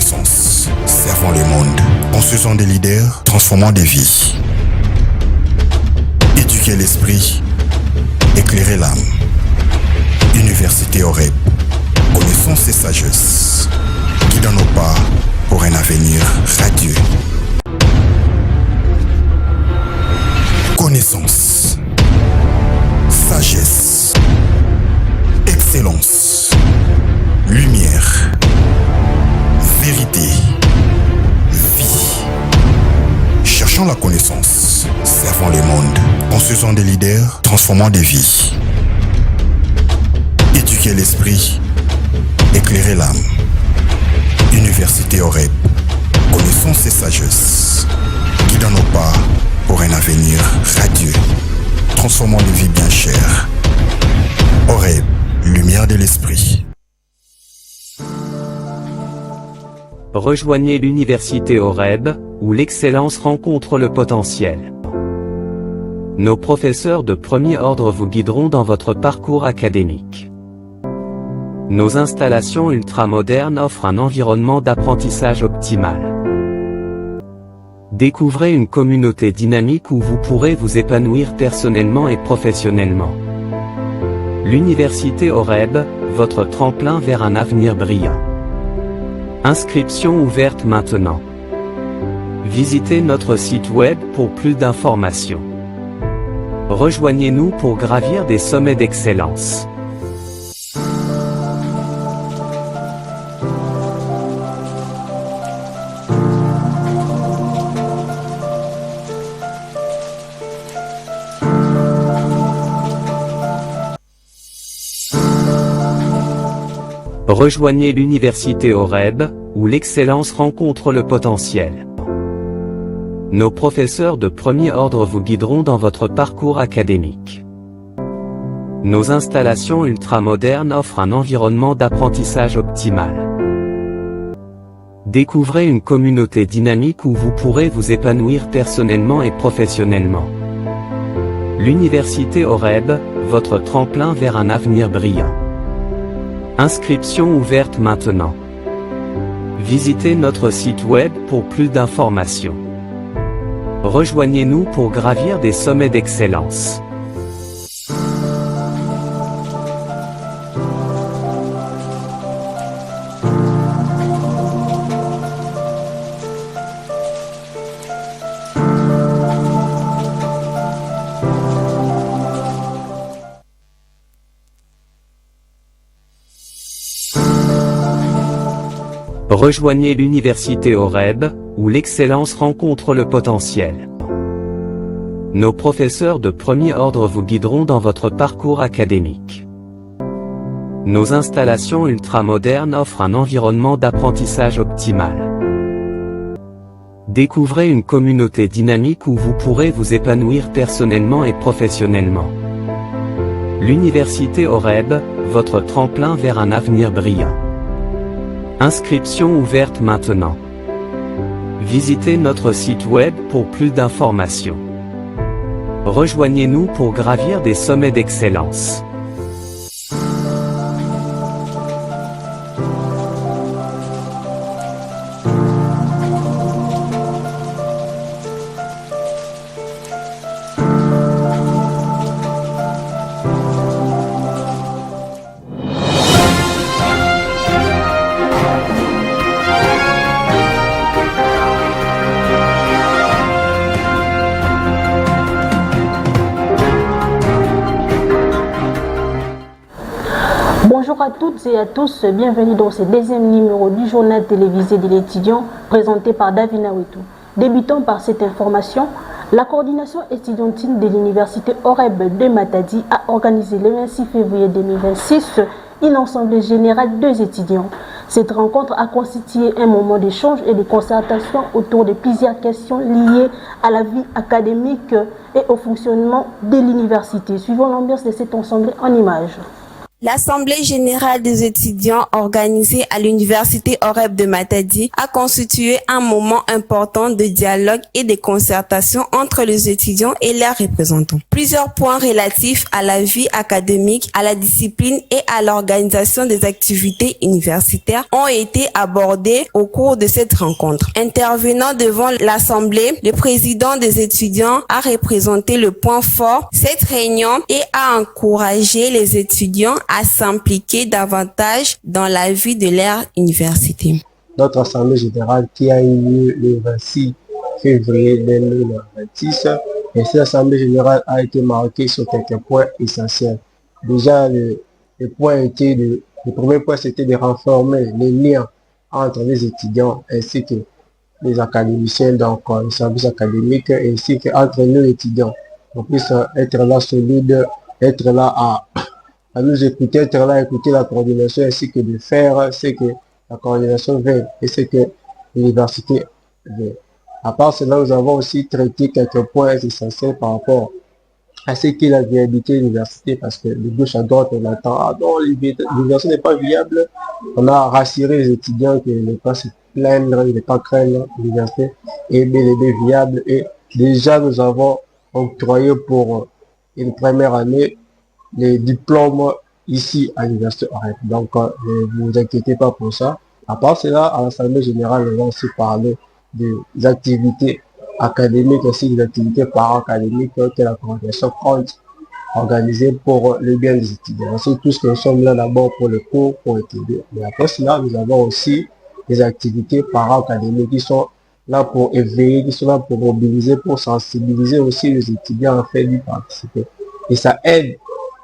connaissance, servant le monde, construisant des leaders, transformant des vies. Éduquer l'esprit, éclairer l'âme. Université Oreb, connaissance et sagesse, guidant nos pas pour un avenir radieux. Connaissance, sagesse, excellence, lumière, vérité, vie. Cherchons la connaissance, servant le monde, construisant des leaders, transformant des vies. Éduquer l'esprit, éclairer l'âme. Université Oreb, connaissance et sagesse, guidant nos pas pour un avenir radieux, transformant des vies bien chères. Oreb, lumière de l'esprit. Rejoignez l'Université Oreb, où l'excellence rencontre le potentiel. Nos professeurs de premier ordre vous guideront dans votre parcours académique. Nos installations ultramodernes offrent un environnement d'apprentissage optimal. Découvrez une communauté dynamique où vous pourrez vous épanouir personnellement et professionnellement. L'Université Oreb, votre tremplin vers un avenir brillant. Inscription ouverte maintenant. Visitez notre site web pour plus d'informations. Rejoignez-nous pour gravir des sommets d'excellence. Rejoignez l'Université Oreb, où l'excellence rencontre le potentiel. Nos professeurs de premier ordre vous guideront dans votre parcours académique. Nos installations ultramodernes offrent un environnement d'apprentissage optimal. Découvrez une communauté dynamique où vous pourrez vous épanouir personnellement et professionnellement. L'Université Oreb, votre tremplin vers un avenir brillant. Inscription ouverte maintenant. Visitez notre site web pour plus d'informations. Rejoignez-nous pour gravir des sommets d'excellence. Rejoignez l'Université Oreb, où l'excellence rencontre le potentiel. Nos professeurs de premier ordre vous guideront dans votre parcours académique. Nos installations ultramodernes offrent un environnement d'apprentissage optimal. Découvrez une communauté dynamique où vous pourrez vous épanouir personnellement et professionnellement. L'Université Oreb, votre tremplin vers un avenir brillant. Inscription ouverte maintenant. Visitez notre site web pour plus d'informations. Rejoignez-nous pour gravir des sommets d'excellence. Bonjour à toutes et à tous, bienvenue dans ce deuxième numéro du journal télévisé de l'étudiant présenté par Davina Wetou. Débutons par cette information. La coordination estudiantine de l'Université Oreb de Matadi a organisé le 26 février 2026 une assemblée générale des étudiants. Cette rencontre a constitué un moment d'échange et de concertation autour de plusieurs questions liées à la vie académique et au fonctionnement de l'université. Suivons l'ambiance de cette assemblée en images. L'Assemblée générale des étudiants organisée à l'Université OREB de Matadi a constitué un moment important de dialogue et de concertation entre les étudiants et leurs représentants. Plusieurs points relatifs à la vie académique, à la discipline et à l'organisation des activités universitaires ont été abordés au cours de cette rencontre. Intervenant devant l'Assemblée, le président des étudiants a représenté le point fort de cette réunion et a encouragé les étudiants à s'impliquer davantage dans la vie de leur université. Notre Assemblée générale qui a eu lieu le 26 février 2026, et cette Assemblée générale a été marquée sur quelques points essentiels. Déjà, le premier point, c'était de renforcer les liens entre les étudiants ainsi que les académiciens, donc les services académiques, ainsi qu'entre nous étudiants. On puisse être là solide, être là à nous écouter, être là à écouter la coordination ainsi que de faire ce que la coordination veut et ce que l'université veut. À part cela, nous avons aussi traité quelques points essentiels par rapport à ce qu'est la viabilité de l'université, parce que de gauche à droite, on attend, ah non, l'université n'est pas viable. On a rassuré les étudiants qu'il n'est pas se plaindre, il n'est pas craindre, l'université est bel et bien viable. Et déjà, nous avons octroyé pour une première année les diplômes ici à l'Université OREB. Donc, ne vous inquiétez pas pour ça. À part cela, à l'Assemblée générale, on va aussi parler des activités académiques, ainsi que des activités para-académiques que la coordination compte organiser pour le bien des étudiants. C'est tout ce que nous sommes là d'abord pour le cours, pour étudier. Mais après cela, nous avons aussi des activités para-académiques qui sont là pour éveiller, qui sont là pour mobiliser, pour sensibiliser aussi les étudiants à faire d'y participer. Et ça aide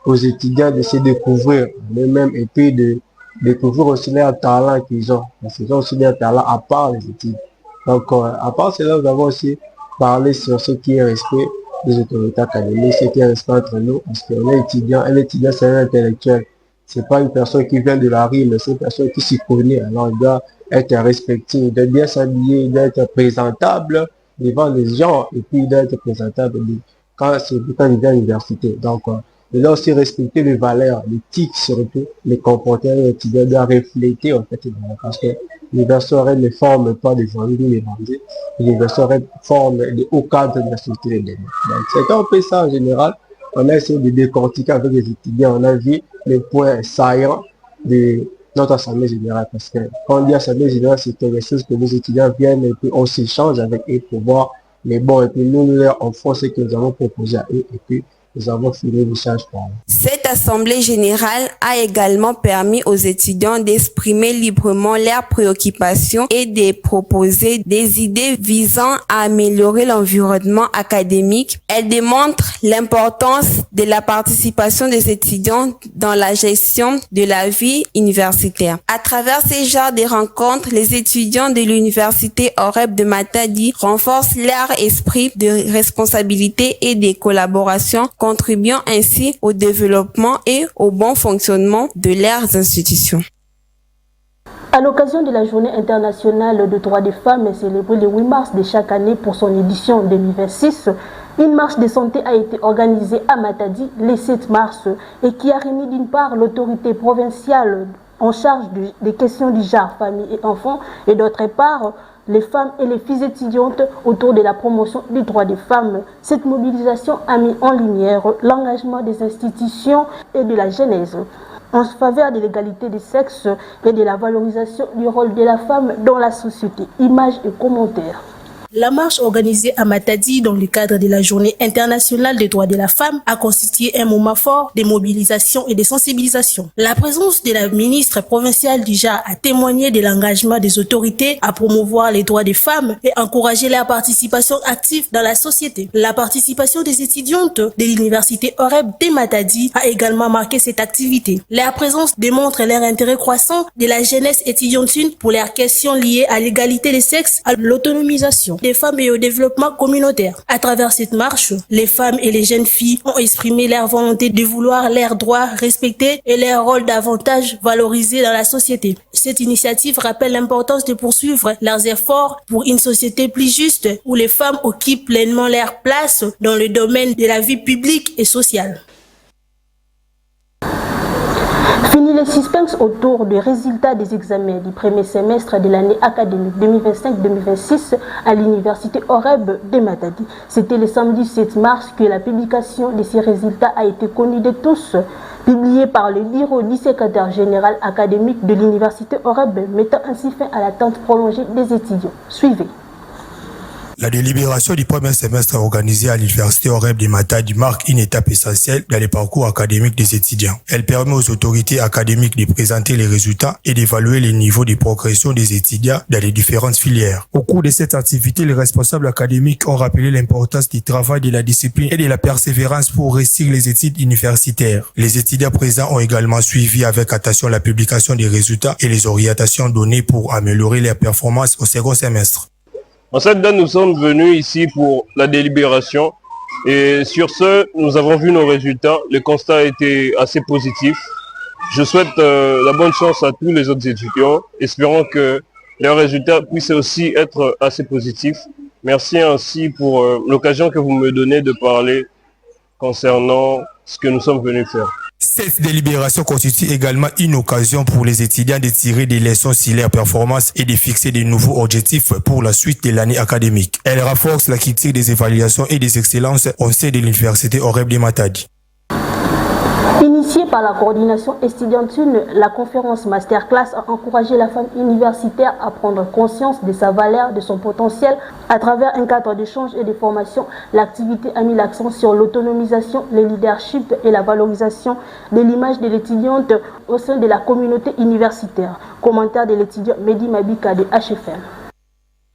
aux étudiants de se découvrir eux-mêmes et puis de découvrir aussi leurs talents qu'ils ont. Parce qu'ils ont aussi des talents à part les études. Donc, à part cela, nous avons aussi parlé sur ce qui est respect des autorités académiques, ce qui est respect entre nous, parce qu'on est étudiant, un étudiant c'est un intellectuel. C'est pas une personne qui vient de la rue, mais c'est une personne qui s'y connaît. Alors, il doit être respecté, il doit bien s'habiller, il doit être présentable devant les gens, et puis il doit être présentable quand il vient à l'université. Donc, il doit aussi respecter les valeurs, l'éthique surtout, les comportements de l'étudiant doit refléter en fait, parce que l'université OREB ne forme pas des vendus, les vendus. L'université OREB forme des hauts cadres de la société de demain. Donc, c'est un peu ça en général. On a essayé de décortiquer avec les étudiants. On a vu les points saillants de notre Assemblée générale. Parce que quand on dit Assemblée générale, c'est quelque chose que les étudiants viennent et puis on s'échange avec eux pour voir les bons. Et puis nous leur offrons ce que nous avons proposé à eux. Et puis nous avons fini l'échange par eux. Cette assemblée générale a également permis aux étudiants d'exprimer librement leurs préoccupations et de proposer des idées visant à améliorer l'environnement académique. Elle démontre l'importance de la participation des étudiants dans la gestion de la vie universitaire. À travers ces genres de rencontres, les étudiants de l'université OREB de Matadi renforcent leur esprit de responsabilité et de collaboration, contribuant ainsi au développement et au bon fonctionnement de leurs institutions. À l'occasion de la Journée internationale des droits des femmes célébrée le 8 mars de chaque année pour son édition 2026, une marche de santé a été organisée à Matadi le 7 mars et qui a réuni d'une part l'autorité provinciale en charge des questions du genre, famille et enfants et d'autre part les femmes et les filles étudiantes autour de la promotion des droits des femmes. Cette mobilisation a mis en lumière l'engagement des institutions et de la jeunesse en faveur de l'égalité des sexes et de la valorisation du rôle de la femme dans la société. Images et commentaires. La marche organisée à Matadi dans le cadre de la Journée internationale des droits de la femme a constitué un moment fort de mobilisation et de sensibilisation. La présence de la ministre provinciale du genre a témoigné de l'engagement des autorités à promouvoir les droits des femmes et encourager leur participation active dans la société. La participation des étudiantes de l'université OREB de Matadi a également marqué cette activité. Leur présence démontre leur intérêt croissant de la jeunesse étudiantine pour leurs questions liées à l'égalité des sexes, à l'autonomisation des femmes et au développement communautaire. À travers cette marche, les femmes et les jeunes filles ont exprimé leur volonté de vouloir leurs droits respectés et leur rôle davantage valorisé dans la société. Cette initiative rappelle l'importance de poursuivre leurs efforts pour une société plus juste où les femmes occupent pleinement leur place dans le domaine de la vie publique et sociale. Fini les suspens autour des résultats des examens du premier semestre de l'année académique 2025-2026 à l'université OREB de Matadi. C'était le samedi 7 mars que la publication de ces résultats a été connue de tous, publiée par le bureau du secrétaire général académique de l'université OREB, mettant ainsi fin à l'attente prolongée des étudiants. Suivez. La délibération du premier semestre organisée à l'université OREB de Matadi marque une étape essentielle dans le parcours académique des étudiants. Elle permet aux autorités académiques de présenter les résultats et d'évaluer les niveaux de progression des étudiants dans les différentes filières. Au cours de cette activité, les responsables académiques ont rappelé l'importance du travail, de la discipline et de la persévérance pour réussir les études universitaires. Les étudiants présents ont également suivi avec attention la publication des résultats et les orientations données pour améliorer leurs performances au second semestre. En cette date, nous sommes venus ici pour la délibération et sur ce, nous avons vu nos résultats. Le constat a été assez positif. Je souhaite la bonne chance à tous les autres étudiants, espérant que leurs résultats puissent aussi être assez positifs. Merci ainsi pour l'occasion que vous me donnez de parler concernant ce que nous sommes venus faire. Cette délibération constitue également une occasion pour les étudiants de tirer des leçons sur leurs performances et de fixer de nouveaux objectifs pour la suite de l'année académique. Elle renforce la critique des évaluations et des excellences au sein de l'université OREB de Matadi. Initiée par la coordination estudiantine, la conférence masterclass a encouragé la femme universitaire à prendre conscience de sa valeur, de son potentiel. À travers un cadre d'échange et de formation, l'activité a mis l'accent sur l'autonomisation, le leadership et la valorisation de l'image de l'étudiante au sein de la communauté universitaire. Commentaire de l'étudiant Mehdi Mabika de HFM.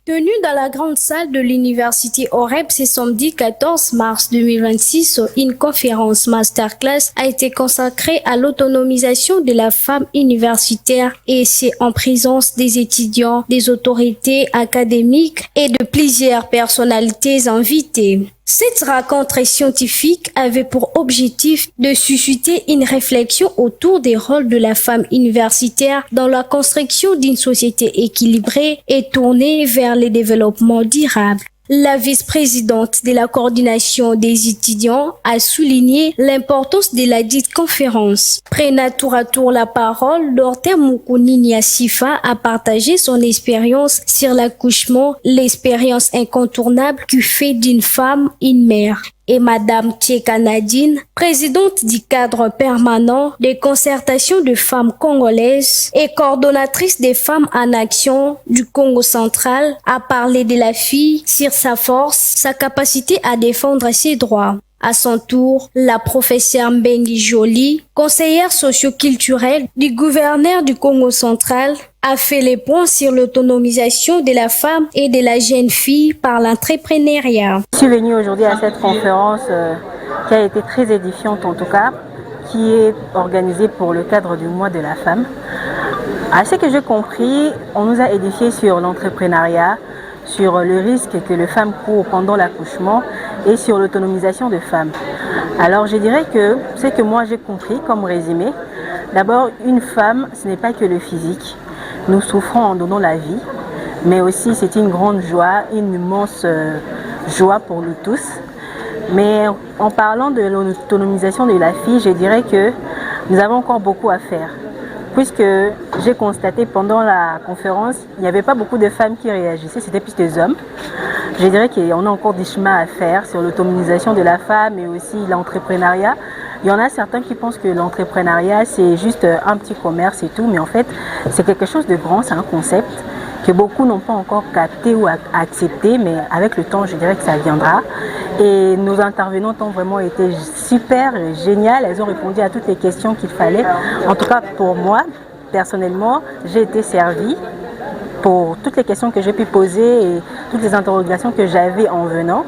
Tenue dans la grande salle de l'université OREB ce samedi 14 mars 2026, une conférence masterclass a été consacrée à l'autonomisation de la femme universitaire et c'est en présence des étudiants, des autorités académiques et de plusieurs personnalités invitées. Cette rencontre scientifique avait pour objectif de susciter une réflexion autour des rôles de la femme universitaire dans la construction d'une société équilibrée et tournée vers le développement durable. La vice-présidente de la coordination des étudiants a souligné l'importance de la dite conférence. Prenant tour à tour la parole, Dr Moukouni Sifa a partagé son expérience sur l'accouchement, l'expérience incontournable qui fait d'une femme une mère. Et Madame Tcheka Nadine, présidente du cadre permanent des concertations de femmes congolaises et coordonnatrice des femmes en action du Congo central, a parlé de la fille sur sa force, sa capacité à défendre ses droits. À son tour, la professeure Mbengi Joly, conseillère socio-culturelle du gouverneur du Congo central, a fait les points sur l'autonomisation de la femme et de la jeune fille par l'entrepreneuriat. Je suis venue aujourd'hui à cette conférence qui a été très édifiante en tout cas, qui est organisée pour le cadre du mois de la femme. À ce que j'ai compris, on nous a édifié sur l'entrepreneuriat, sur le risque que les femmes courent pendant l'accouchement et sur l'autonomisation des femmes. Alors je dirais que ce que moi j'ai compris comme résumé, d'abord une femme ce n'est pas que le physique, nous souffrons en donnant la vie, mais aussi c'est une grande joie, une immense joie pour nous tous. Mais en parlant de l'autonomisation de la fille, je dirais que nous avons encore beaucoup à faire. Puisque j'ai constaté pendant la conférence, il n'y avait pas beaucoup de femmes qui réagissaient, c'était plus des hommes. Je dirais qu'on a encore des chemins à faire sur l'autonomisation de la femme et aussi l'entrepreneuriat. Il y en a certains qui pensent que l'entrepreneuriat c'est juste un petit commerce et tout, mais en fait c'est quelque chose de grand, c'est un concept que beaucoup n'ont pas encore capté ou accepté, mais avec le temps je dirais que ça viendra. Et nos intervenantes ont vraiment été super, géniales, elles ont répondu à toutes les questions qu'il fallait. En tout cas pour moi, personnellement, j'ai été servie pour toutes les questions que j'ai pu poser et toutes les interrogations que j'avais en venant.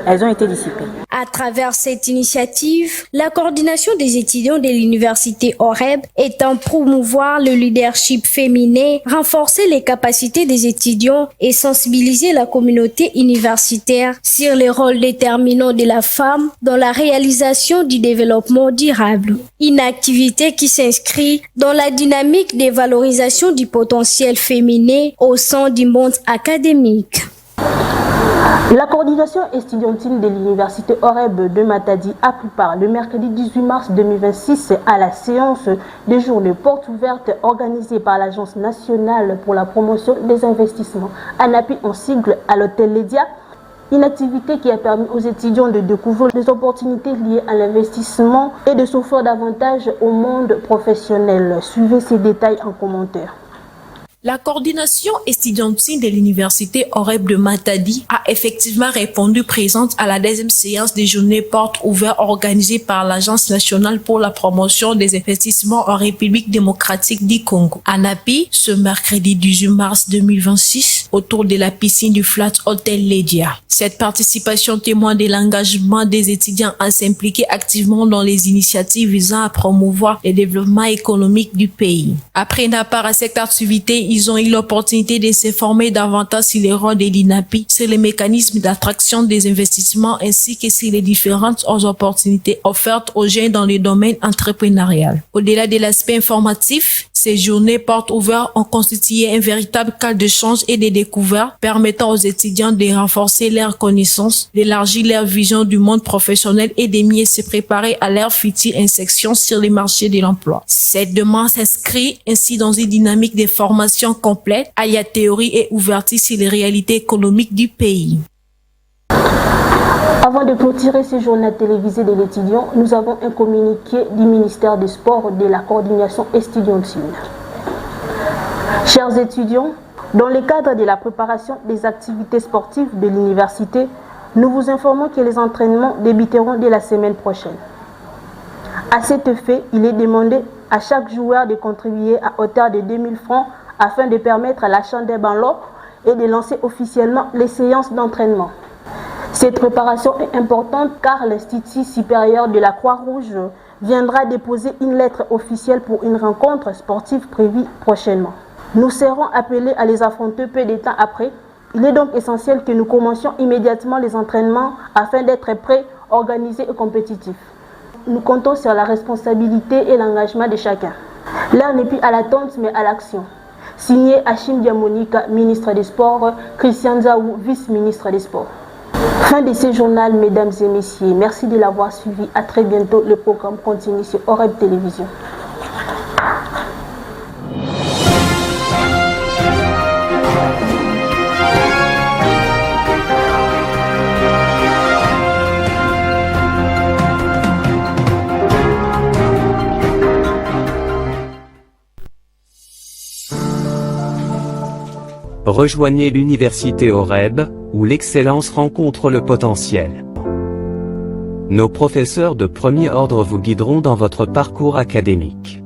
Elles ont été dissipées. À travers cette initiative, la coordination des étudiants de l'université OREB étant promouvoir le leadership féminin, renforcer les capacités des étudiants et sensibiliser la communauté universitaire sur les rôles déterminants de la femme dans la réalisation du développement durable. Une activité qui s'inscrit dans la dynamique de valorisation du potentiel féminin au sein du monde académique. La coordination estudiantine de l'université OREB de Matadi a pris part le mercredi 18 mars 2026 à la séance de journée porte ouverte organisée par l'Agence nationale pour la promotion des investissements, ANAPI en sigle, à l'hôtel Lédia. Une activité qui a permis aux étudiants de découvrir les opportunités liées à l'investissement et de s'offrir davantage au monde professionnel. Suivez ces détails en commentaire. La coordination estudiantine de l'université OREB de Matadi a effectivement répondu présente à la deuxième séance des journées portes ouvertes organisée par l'Agence nationale pour la promotion des investissements en République démocratique du Congo, ANAPI, ce mercredi 18 mars 2026 autour de la piscine du Flat Hotel Lédia. Cette participation témoigne de l'engagement des étudiants à s'impliquer activement dans les initiatives visant à promouvoir le développement économique du pays. Après une part à cette activité, ils ont eu l'opportunité de se former davantage sur les rôles de l'INAPI, sur les mécanismes d'attraction des investissements ainsi que sur les différentes opportunités offertes aux jeunes dans le domaine entrepreneurial. Au-delà de l'aspect informatif, ces journées portes ouvertes ont constitué un véritable cadre d'échange et de découverte permettant aux étudiants de renforcer leurs connaissances, d'élargir leur vision du monde professionnel et de mieux se préparer à leur future insertion sur les marchés de l'emploi. Cette demande s'inscrit ainsi dans une dynamique de formation complète à la théorie et ouverture sur les réalités économiques du pays. Avant de clôturer ce journal télévisé de l'étudiant, nous avons un communiqué du ministère des Sports de la coordination estudiantine. Chers étudiants, dans le cadre de la préparation des activités sportives de l'université, nous vous informons que les entraînements débuteront dès la semaine prochaine. À cet effet, il est demandé à chaque joueur de contribuer à hauteur de 2000 francs afin de permettre à l'achat des ballons et de lancer officiellement les séances d'entraînement. Cette préparation est importante car l'Institut supérieur de la Croix-Rouge viendra déposer une lettre officielle pour une rencontre sportive prévue prochainement. Nous serons appelés à les affronter peu de temps après. Il est donc essentiel que nous commencions immédiatement les entraînements afin d'être prêts, organisés et compétitifs. Nous comptons sur la responsabilité et l'engagement de chacun. L'heure n'est plus à l'attente mais à l'action. Signé Hachim Diamonika, ministre des Sports, Christian Zaou, vice-ministre des Sports. Fin de ce journal, mesdames et messieurs. Merci de l'avoir suivi. À très bientôt. Le programme continue sur OREB Télévision. Rejoignez l'université OREB, où l'excellence rencontre le potentiel. Nos professeurs de premier ordre vous guideront dans votre parcours académique.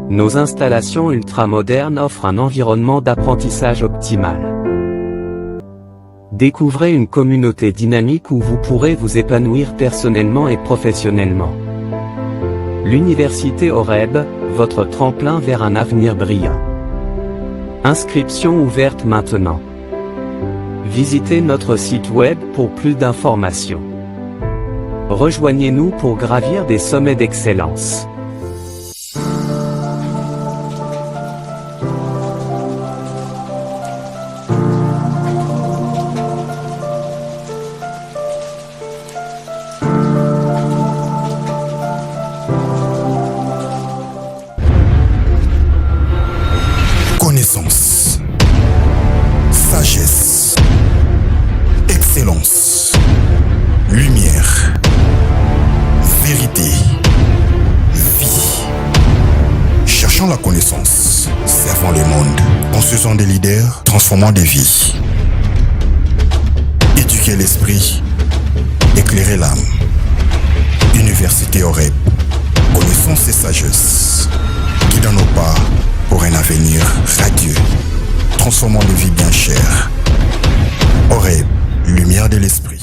Nos installations ultramodernes offrent un environnement d'apprentissage optimal. Découvrez une communauté dynamique où vous pourrez vous épanouir personnellement et professionnellement. L'université OREB, votre tremplin vers un avenir brillant. Inscription ouverte maintenant. Visitez notre site web pour plus d'informations. Rejoignez-nous pour gravir des sommets d'excellence. Connaissance, sagesse, excellence, lumière, vérité, vie. Cherchons la connaissance, servons le monde, construisons des leaders, transformons des vies. Éduquer l'esprit, éclairer l'âme. Université OREB, connaissance et sagesse, guidant nos pas pour un avenir radieux, transformant des vies bien chères. OREB, lumière de l'esprit.